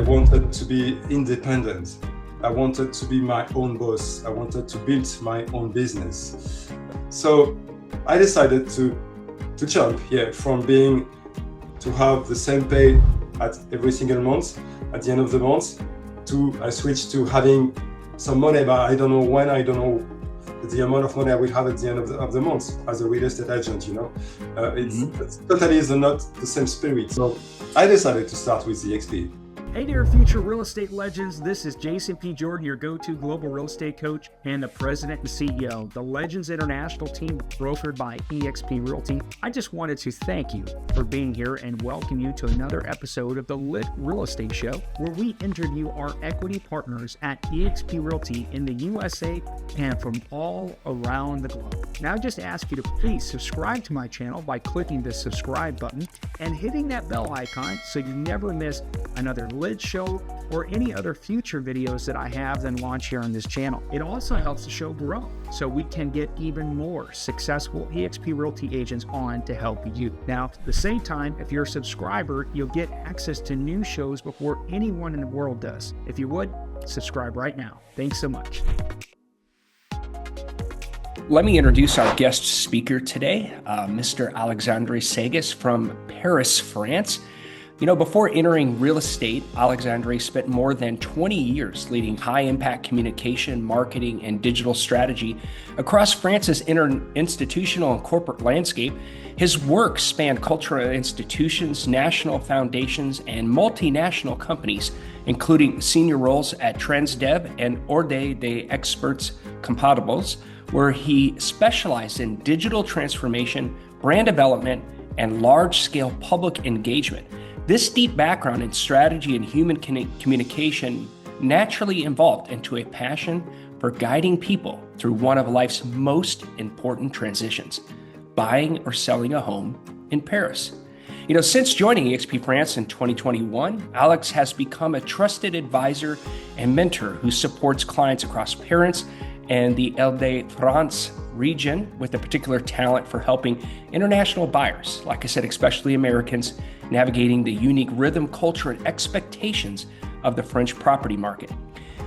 I wanted to be independent. I wanted to be my own boss. I wanted to build my own business. So I decided to jump from being to have the same pay at every single month at the end of the month to I switched to having some money, but I don't know when, I don't know the amount of money I will have at the end of the month as a real estate agent, It's totally not the same spirit. So I decided to start with the eXp. Hey there, future real estate legends. This is Jason P. Jordan, your go-to global real estate coach and the president and CEO, the Legends International team brokered by eXp Realty. I just wanted to thank you for being here and welcome you to another episode of the Lit Real Estate Show, where we interview our equity partners at eXp Realty in the USA and from all around the globe. Now I just ask you to please subscribe to my channel by clicking the subscribe button and hitting that bell icon so you never miss another Lit show or any other future videos that I have then launch here on this channel. It also helps the show grow so we can get even more successful eXp Realty agents on to help you. Now, at the same time, if you're a subscriber, you'll get access to new shows before anyone in the world does. If you would, subscribe right now. Thanks so much. Let me introduce our guest speaker today, Mr. Alexandre Séguès from Paris, France. Before entering real estate, Alexandre spent more than 20 years leading high-impact communication, marketing, and digital strategy across France's institutional and corporate landscape. His work spanned cultural institutions, national foundations, and multinational companies, including senior roles at Transdev and Ordre des Experts Comptables, where he specialized in digital transformation, brand development, and large-scale public engagement. This deep background in strategy and human communication naturally evolved into a passion for guiding people through one of life's most important transitions, buying or selling a home in Paris. Since joining eXp France in 2021, Alex has become a trusted advisor and mentor who supports clients across Paris and the Île-de-France region with a particular talent for helping international buyers, like I said, especially Americans, navigating the unique rhythm, culture, and expectations of the French property market.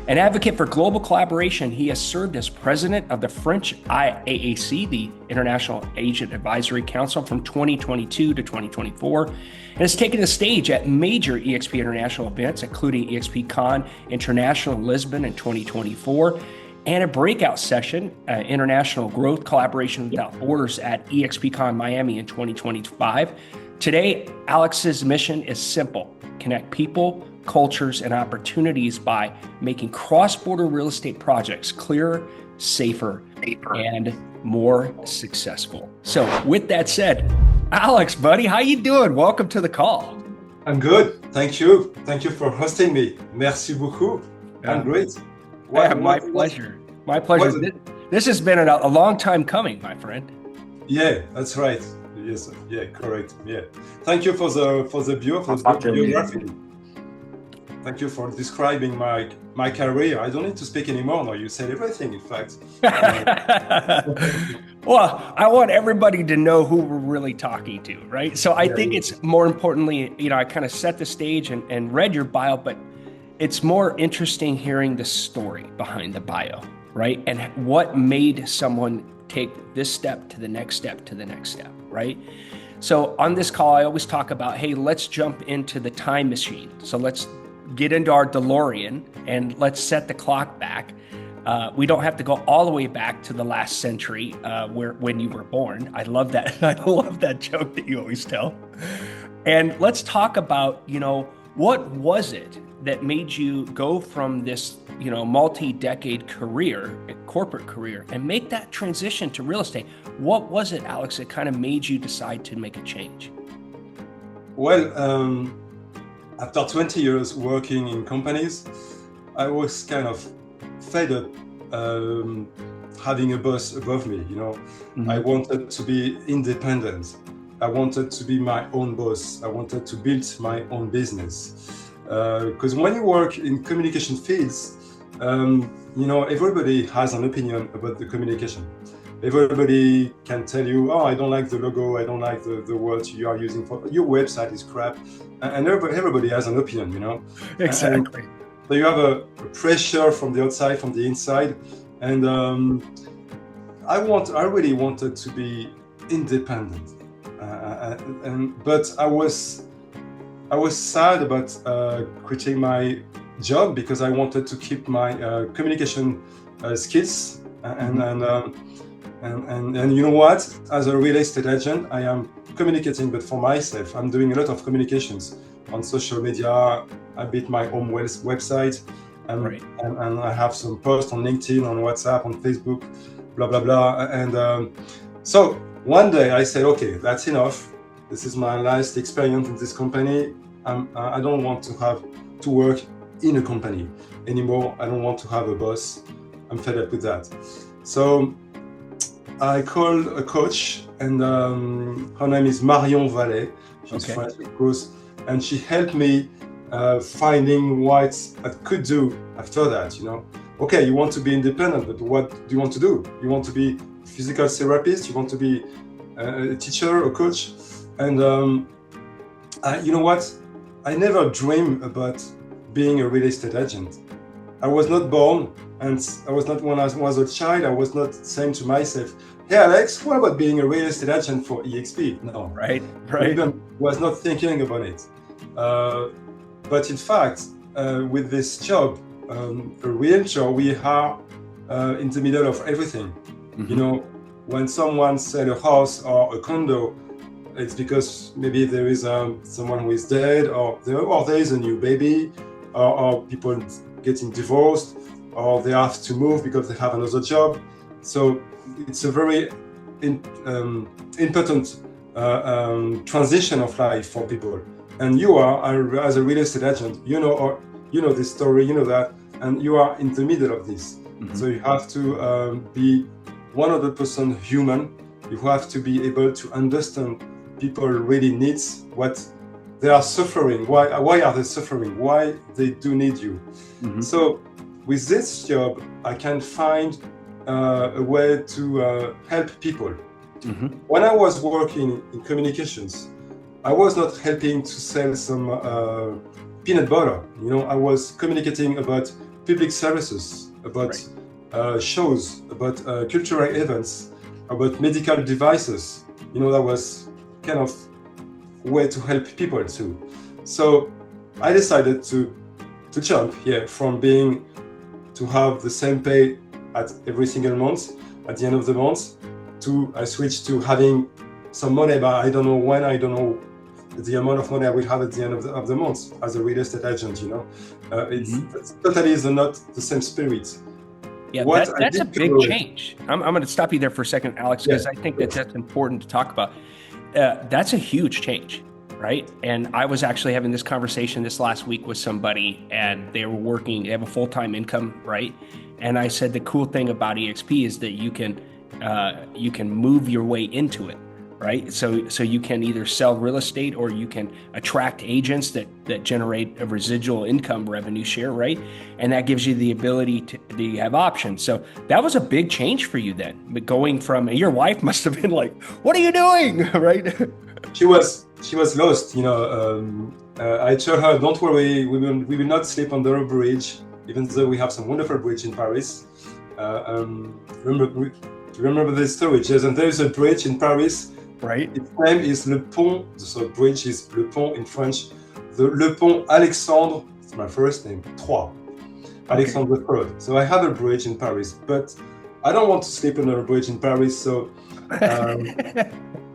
An advocate for global collaboration, he has served as president of the French IAAC, the International Agent Advisory Council, from 2022 to 2024, and has taken the stage at major eXp International events, including eXp Con International in Lisbon in 2024, and a breakout session, International Growth Collaboration Without Borders at eXpCon Miami in 2025. Today, Alex's mission is simple: connect people, cultures, and opportunities by making cross-border real estate projects clearer, safer, and more successful. So with that said, Alex, buddy, how you doing? Welcome to the call. I'm good. Thank you. Thank you for hosting me. Merci beaucoup. I'm great. My pleasure. My pleasure. This has been a long time coming, my friend. Yeah, that's right. Yes, yeah, correct. Yeah. Thank you for the biography. Thank you for describing my career. I don't need to speak anymore now. You said everything, in fact. Well, I want everybody to know who we're really talking to, right? So I think it's more importantly, I kind of set the stage and read your bio, but it's more interesting hearing the story behind the bio, right? And what made someone take this step to the next step to the next step, right? So on this call, I always talk about, hey, let's jump into the time machine. So let's get into our DeLorean and let's set the clock back. We don't have to go all the way back to the last century when you were born. I love that. I love that joke that you always tell. And let's talk about, what was it that made you go from this, multi-decade career, corporate career, and make that transition to real estate? What was it, Alex, that kind of made you decide to make a change? Well, after 20 years working in companies, I was kind of fed up having a boss above me. Mm-hmm. I wanted to be independent. I wanted to be my own boss. I wanted to build my own business. Because when you work in communication fields, everybody has an opinion about the communication. everybody can tell you, oh, I don't like the logo, I don't like the words you are using for your website is crap, and everybody has an opinion, you know. Exactly. And so you have a pressure from the outside, from the inside, and I really wanted to be independent, but I was sad about quitting my job because I wanted to keep my communication skills, and you know what? As a real estate agent, I am communicating, but for myself, I'm doing a lot of communications on social media. I built my own website, and I have some posts on LinkedIn, on WhatsApp, on Facebook, blah blah blah. And so one day I said, okay, that's enough. This is my last experience in this company. I don't want to have to work in a company anymore. I don't want to have a boss. I'm fed up with that. So I called a coach, and her name is Marion Vallée. She's French, of course, and she helped me finding what I could do after that. You know, okay, you want to be independent, but what do you want to do? You want to be a physical therapist? You want to be a teacher, a coach? And you know what? I never dreamed about being a real estate agent. I was not born, and I was not, when I was a child, I was not saying to myself, hey Alex, what about being a real estate agent for eXp? No. Right. I even was not thinking about it. But in fact, with this job, a realtor, we are in the middle of everything. Mm-hmm. You know, when someone sells a house or a condo, it's because maybe there is someone who is dead, or there is a new baby, or people getting divorced, or they have to move because they have another job. So it's a very important transition of life for people. And you are, as a real estate agent, you know this story, you know that, and you are in the middle of this. Mm-hmm. So you have to be 100% human. You have to be able to understand people really needs, what they are suffering, why are they suffering, why they do need you. Mm-hmm. So with this job, I can find a way to help people. Mm-hmm. When I was working in communications, I was not helping to sell some peanut butter. You know, I was communicating about public services, about shows, about cultural events, about medical devices. You know, that was kind of way to help people too. So I decided to jump from being to have the same pay at every single month at the end of the month to I switched to having some money, but I don't know when, I don't know the amount of money I will have at the end of the month as a real estate agent. You know, it's totally not the same spirit. Yeah, that's a big change. I'm going to stop you there for a second, Alex, because I think that's important to talk about. That's a huge change, right? And I was actually having this conversation this last week with somebody, and they have a full-time income, right? And I said the cool thing about eXp is that you can move your way into it, right? So you can either sell real estate, or you can attract agents that generate a residual income revenue share, right? And that gives you the ability to have options. So that was a big change for you then, but going from, your wife must have been like, what are you doing, right? She was lost, you know. I told her, don't worry, we will not sleep under a bridge, even though we have some wonderful bridge in Paris. Remember this story, Jason? There is a bridge in Paris. Right. Its name is Le Pont. So bridge is Le Pont in French. Le Pont Alexandre, it's my first name, Trois. Alexandre Cot. So I have a bridge in Paris, but I don't want to sleep under a bridge in Paris. So,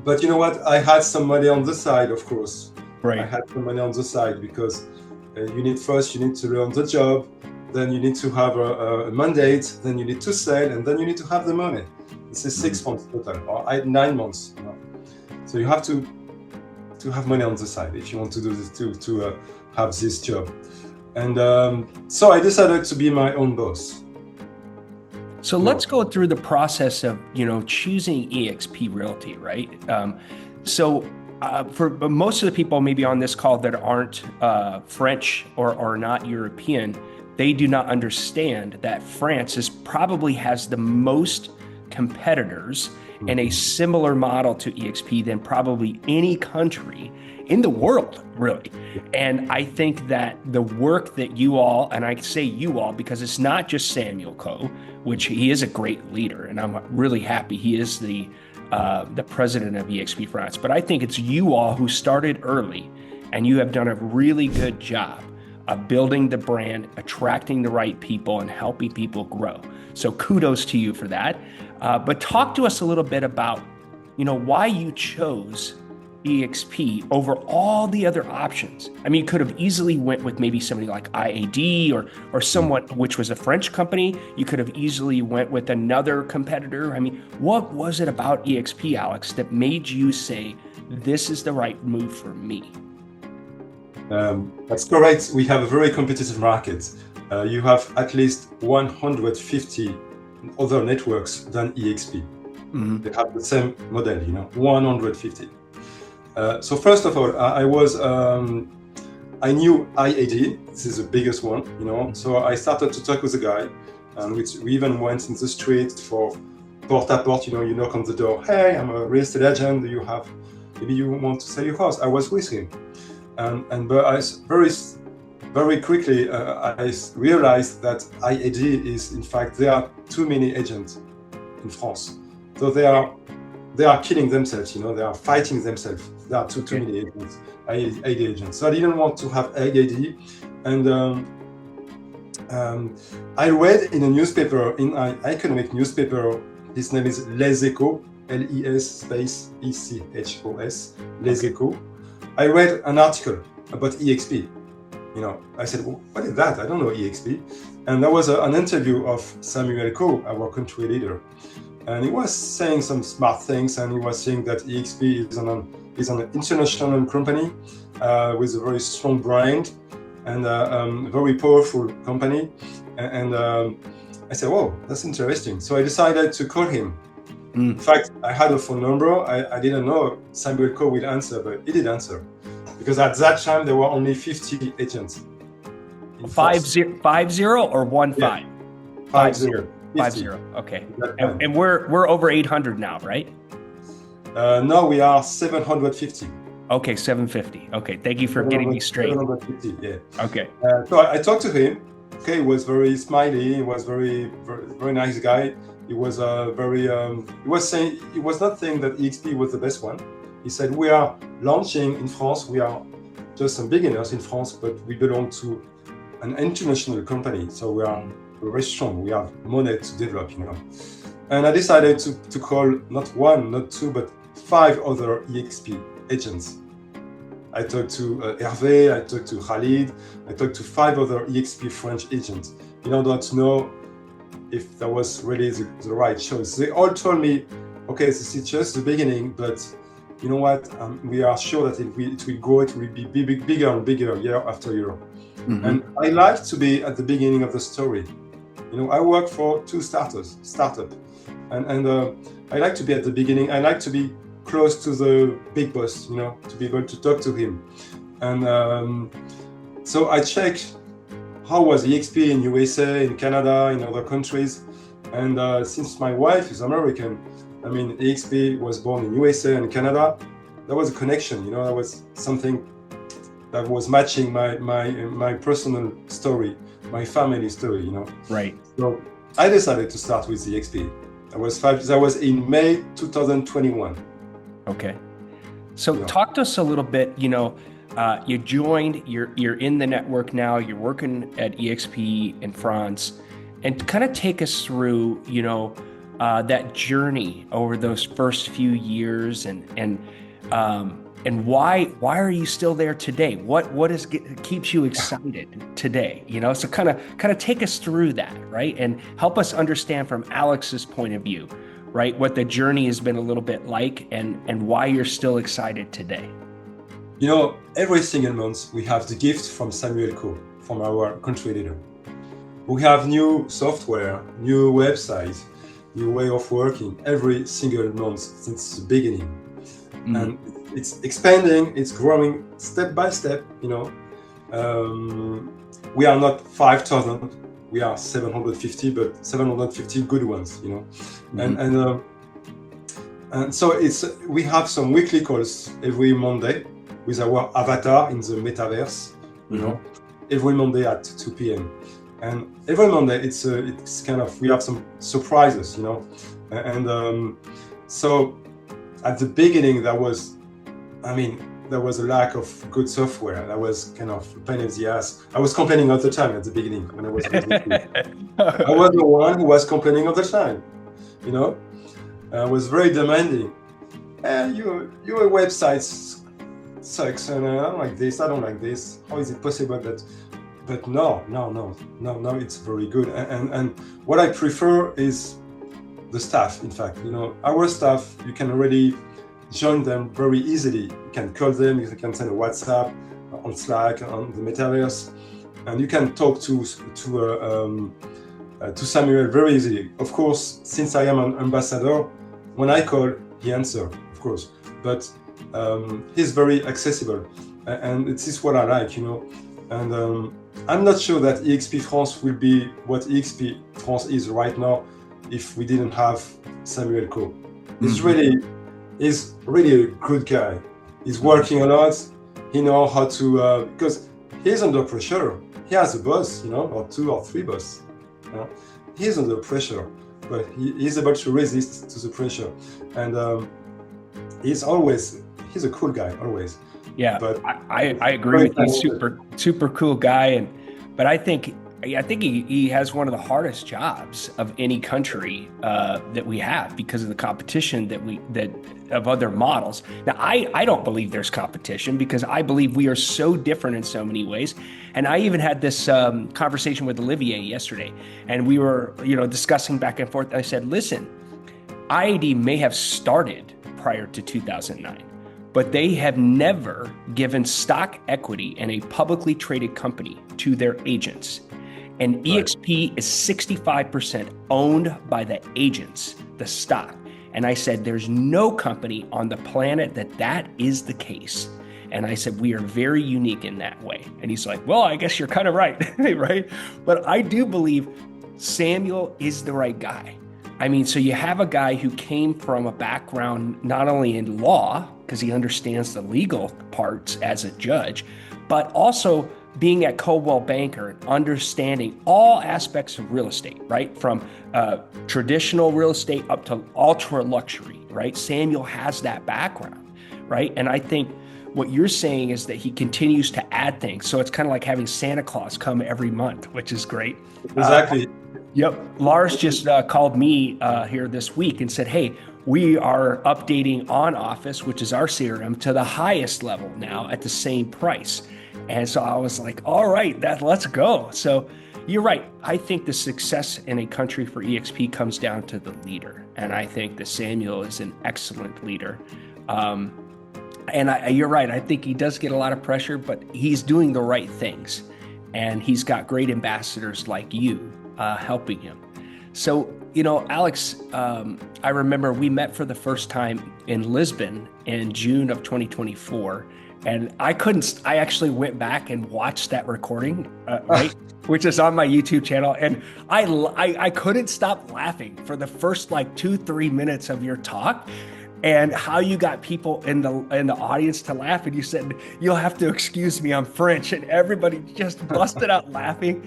but you know what? I had some money on the side, of course. Right. I had some money on the side because you need to learn the job. Then you need to have a mandate. Then you need to sell, and then you need to have the money. This is 6 months total, or 9 months. You know? So you have to have money on the side if you want to do this, to have this job. And so I decided to be my own boss. So let's go through the process of, choosing eXp Realty, right? For most of the people maybe on this call that aren't French or are not European, they do not understand that France probably has the most competitors in a similar model to eXp than probably any country in the world, really. And I think that the work that you all, and I say you all because it's not just Samuel Cot, which he is a great leader, and I'm really happy he is the president of eXp France, but I think it's you all who started early, and you have done a really good job of building the brand, attracting the right people, and helping people grow. So kudos to you for that. But talk to us a little bit about, why you chose eXp over all the other options. I mean, you could have easily went with maybe somebody like IAD or someone, which was a French company. You could have easily went with another competitor. I mean, what was it about eXp, Alex, that made you say, this is the right move for me? That's correct. We have a very competitive market. You have at least 150 other networks than eXp. They have the same model, 150. So first of all, I knew IAD. This is the biggest one, So I started to talk with a guy, and we even went in the street for porte-à-porte. You knock on the door. Hey, I'm a real estate agent. Maybe you want to sell your house? I was with him, but I very quickly I realized that IAD is, in fact, there are too many agents in France. So they are killing themselves. They are fighting themselves. There are too many agents, IAD agents. So I didn't want to have IAD, and I read in a newspaper, in an economic newspaper. His name is Les Échos, LES space ECHOS, Les Échos. I read an article about eXp. I said, well, what is that? I don't know eXp. And there was an interview of Samuel Cot, our country leader. And he was saying some smart things, and he was saying that eXp is an international company with a very strong brand and a very powerful company. And I said, whoa, that's interesting. So I decided to call him. In fact, I had a phone number. I didn't know Samuel Cot would answer, but he did answer. Because at that time, there were only 50 agents. 50 or 15? Yeah. 50. 50. Okay. And we're over 800 now, right? No, we are 750. Okay, 750. Okay, thank you for getting me straight. 750, yeah. Okay. So I talked to him. Okay, he was very smiley. He was very nice guy. He was he was saying, he was not saying that eXp was the best one. He said, we are launching in France. We are just some beginners in France, but we belong to an international company. So we are very strong. We have money to develop, And I decided to call not one, not two, but 5 other eXp agents. I talked to Hervé, I talked to Khalid, I talked to 5 other eXp French agents in order to know if that was really the right choice. They all told me, okay, this is just the beginning, but you know what? We are sure that it will grow. It will be bigger and bigger year after year. And I like to be at the beginning of the story. I work for 2 startup, and I like to be at the beginning. I like to be close to the big boss, to be able to talk to him. And so I checked how was eXp in USA, in Canada, in other countries. And since my wife is American, eXp was born in USA and Canada. There was a connection, There was something that was matching my personal story, my family story, Right. So I decided to start with eXp. That was in May 2021. Okay. So talk to us a little bit, you joined, you're in the network now, you're working at eXp in France, and kind of take us through, that journey over those first few years, and why are you still there today? What keeps you excited today? So kind of take us through that, right? And help us understand from Alex's point of view, right, what the journey has been a little bit like, and why you're still excited today. Every single month we have the gift from Samuel Cot, from our country leader. We have new software, new website, new way of working every single month since the beginning. And it's expanding, it's growing step by step, We are not 5,000, we are 750, but 750 good ones, you know. Mm-hmm. And so we have some weekly calls every Monday with our avatar in the metaverse, you know, every Monday at 2 p.m. And every Monday it's kind of, we have some surprises, you know. And so at the beginning there was a lack of good software. That was kind of a pain in the ass. I was complaining all the time at the beginning when I was I was the one who was complaining all the time, you know. I was very demanding. And your website sucks, and I don't like this. How is it possible that? But no, it's very good. And what I prefer is the staff. In fact, you know, our staff, you can already join them very easily. You can call them, you can send a WhatsApp on Slack, on the metaverse, and you can talk to Samuel very easily. Of course, since I am an ambassador, when I call, he answers, of course, but he's very accessible, and this is what I like, you know. And I'm not sure that eXp France will be what eXp France is right now if we didn't have Samuel Cot. He's really a good guy. He's working a lot. He knows how to, because he's under pressure. He has a boss, you know, or 2 or 3 bosses. You know? He's under pressure, but he's able to resist to the pressure. And he's a cool guy, always. Yeah, but I agree with you. Super cool guy. But I think he has one of the hardest jobs of any country that we have because of the competition that of other models. Now, I don't believe there's competition because I believe we are so different in so many ways. And I even had this conversation with Olivier yesterday, and we were, you know, discussing back and forth. I said, listen, IAD may have started prior to 2009, but they have never given stock equity in a publicly traded company to their agents. And eXp is 65% owned by the agents, the stock. And I said, there's no company on the planet that is the case. And I said, we are very unique in that way. And he's like, well, I guess you're kind of right, right? But I do believe Samuel is the right guy. I mean, so you have a guy who came from a background not only in law, because he understands the legal parts as a judge, but also being at Coldwell Banker and understanding all aspects of real estate, right? From traditional real estate up to ultra luxury, right? Samuel has that background, right? And I think what you're saying is that he continues to add things. So it's kind of like having Santa Claus come every month, which is great. Exactly. Yep. Lars just called me here this week and said, hey, we are updating On Office, which is our CRM, to the highest level now at the same price. And so I was like, all right, let's go. So you're right. I think the success in a country for eXp comes down to the leader. And I think that Samuel is an excellent leader. You're right. I think he does get a lot of pressure, but he's doing the right things. And he's got great ambassadors like you helping him. So, you know, Alex, I remember we met for the first time in Lisbon in June of 2024. And I actually went back and watched that recording, right, which is on my YouTube channel. And I couldn't stop laughing for the first like 2-3 minutes of your talk, and how you got people in the audience to laugh. And you said, you'll have to excuse me, I'm French. And everybody just busted out laughing.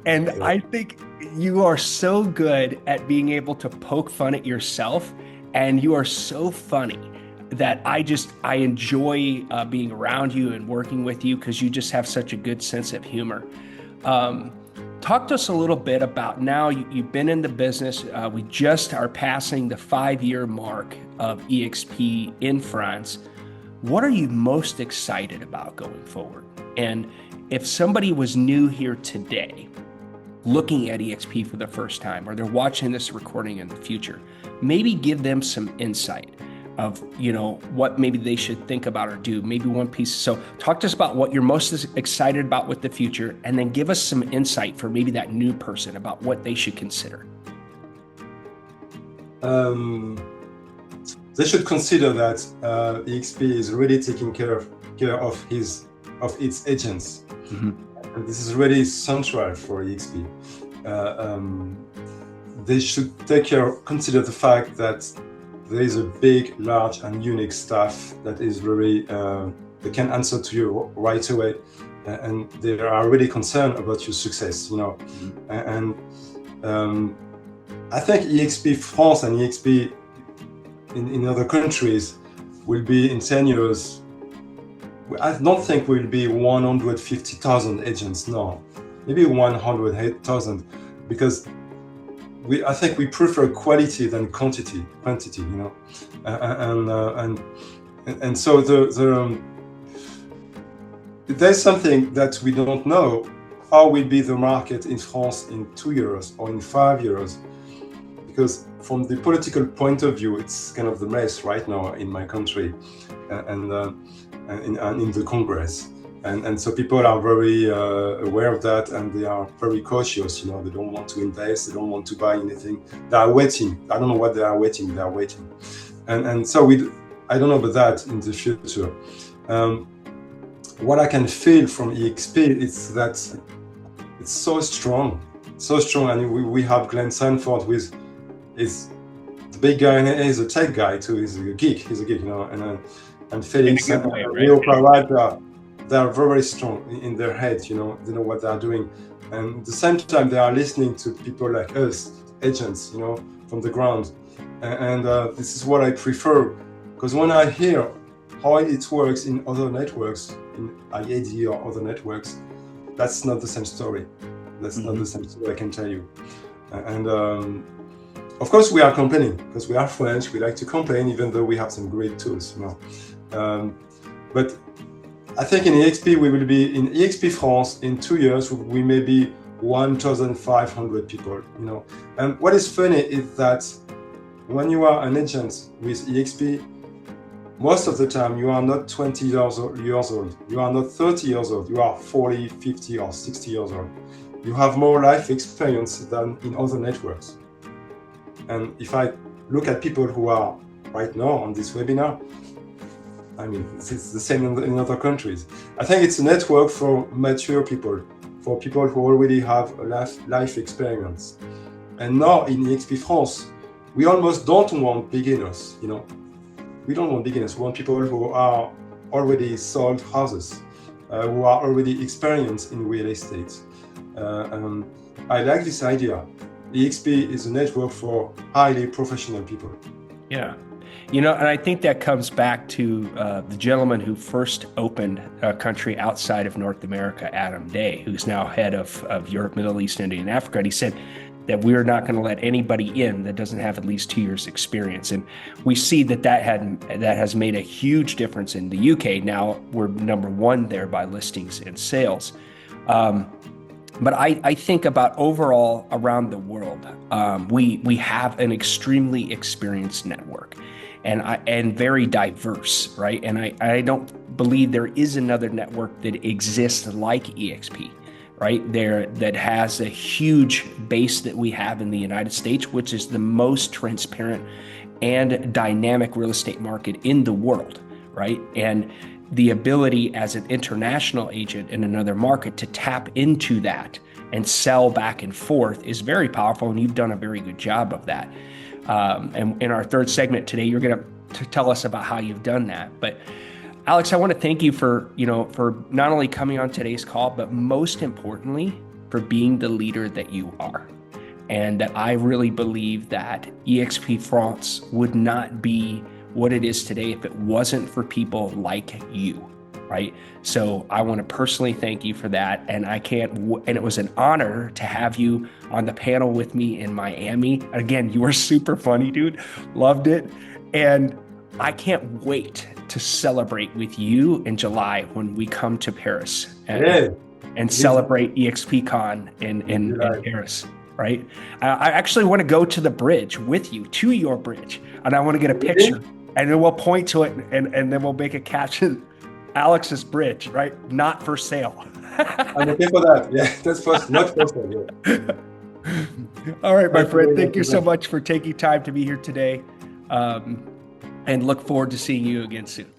And I think you are so good at being able to poke fun at yourself. And you are so funny that I enjoy being around you and working with you because you just have such a good sense of humor. Talk to us a little bit about now you've been in the business. We just are passing the 5-year mark of eXp in France. What are you most excited about going forward? And if somebody was new here today, looking at eXp for the first time, or they're watching this recording in the future, maybe give them some insight of, you know, what maybe they should think about or do, maybe one piece. So talk to us about what you're most excited about with the future, and then give us some insight for maybe that new person about what they should consider. They should consider that eXp is really taking care of its agents. Mm-hmm. And this is really central for eXp. they should consider the fact that there is a big, large, and unique staff that is very, they can answer to you right away, and they are really concerned about your success, And I think eXp France and eXp in other countries will be in 10 years. I don't think we'll be 150,000 agents, no, maybe 108,000, because I think we prefer quality than quantity, and so there's something that we don't know. How will be the market in France in 2 years or in 5 years? Because from the political point of view, it's kind of the mess right now in my country, and in the Congress. And so people are very aware of that, and they are very cautious. They don't want to invest, they don't want to buy anything. They are waiting. I don't know what they are waiting. They are waiting, and so I don't know about that in the future. What I can feel from eXp is that it's so strong, and we have Glenn Sanford, who is the big guy, and he's a tech guy too. He's a geek, and Felix and Leo Parada. They are very strong in their head, they know what they are doing. And at the same time, they are listening to people like us, agents, from the ground. And this is what I prefer, because when I hear how it works in other networks, in IAD or other networks, that's not the same story. That's not the same story, I can tell you. And of course, we are complaining, because we are French, we like to complain, even though we have some great tools, But I think in eXp, we will be in eXp France in 2 years, we may be 1,500 people, And what is funny is that when you are an agent with eXp, most of the time you are not 20 years old, you are not 30 years old, you are 40, 50 or 60 years old. You have more life experience than in other networks. And if I look at people who are right now on this webinar, it's the same in other countries. I think it's a network for mature people, for people who already have a life experience. And now in eXp France, we almost don't want beginners, We don't want beginners, we want people who are already sold houses, who are already experienced in real estate. I like this idea. eXp is a network for highly professional people. Yeah. And I think that comes back to the gentleman who first opened a country outside of North America, Adam Day, who's now head of Europe, Middle East, India, and Africa. And he said that we're not going to let anybody in that doesn't have at least 2 years experience. And we see that has made a huge difference in the UK. Now we're number one there by listings and sales. But I think about overall around the world, we have an extremely experienced network. And very diverse, right? And I don't believe there is another network that exists like eXp, right? That has a huge base that we have in the United States, which is the most transparent and dynamic real estate market in the world, right? And the ability as an international agent in another market to tap into that and sell back and forth is very powerful, and you've done a very good job of that. And in our third segment today, you're going to tell us about how you've done that. But Alex, I want to thank you for not only coming on today's call, but most importantly, for being the leader that you are. And that I really believe that eXp France would not be what it is today if it wasn't for people like you, right? So I want to personally thank you for that. And and it was an honor to have you on the panel with me in Miami. Again, you were super funny, dude. Loved it. And I can't wait to celebrate with you in July when we come to Paris and celebrate eXpCon in Paris, right? I actually want to go to the bridge with you, to your bridge, and I want to get a picture, and then we'll point to it, and then we'll make a caption, Alex's bridge, right? Not for sale. I'm okay for that. Yeah, that's not for sale. Yeah. All right, my friend. Thank you so much for taking time to be here today. And look forward to seeing you again soon.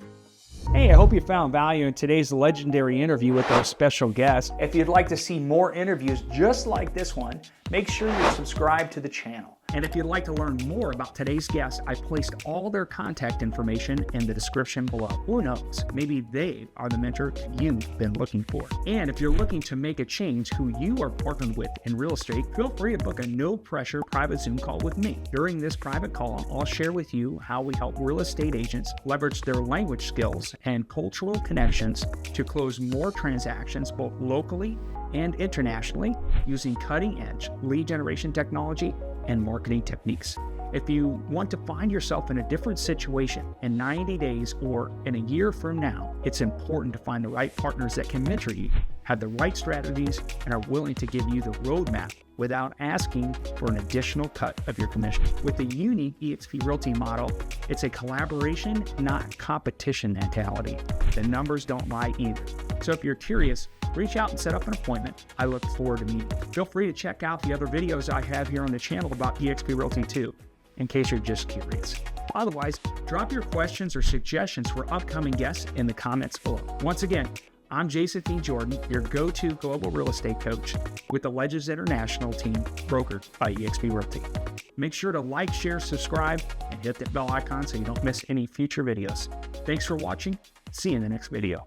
Hey, I hope you found value in today's legendary interview with our special guest. If you'd like to see more interviews just like this one, make sure you subscribe to the channel. And if you'd like to learn more about today's guest, I placed all their contact information in the description below. Who knows, maybe they are the mentor you've been looking for. And if you're looking to make a change who you are partnered with in real estate, feel free to book a no-pressure private Zoom call with me. During this private call, I'll share with you how we help real estate agents leverage their language skills and cultural connections to close more transactions both locally and internationally using cutting-edge lead generation technology and marketing techniques. If you want to find yourself in a different situation in 90 days or in a year from now, it's important to find the right partners that can mentor you, have the right strategies, and are willing to give you the roadmap without asking for an additional cut of your commission. With the unique eXp Realty model, it's a collaboration, not competition mentality. The numbers don't lie either. So if you're curious, reach out and set up an appointment. I look forward to meeting you. Feel free to check out the other videos I have here on the channel about eXp Realty too, in case you're just curious. Otherwise, drop your questions or suggestions for upcoming guests in the comments below. Once again, I'm Jason P. Jordan, your go-to global real estate coach with the Legends International team brokered by eXp Realty. Make sure to like, share, subscribe, and hit that bell icon so you don't miss any future videos. Thanks for watching. See you in the next video.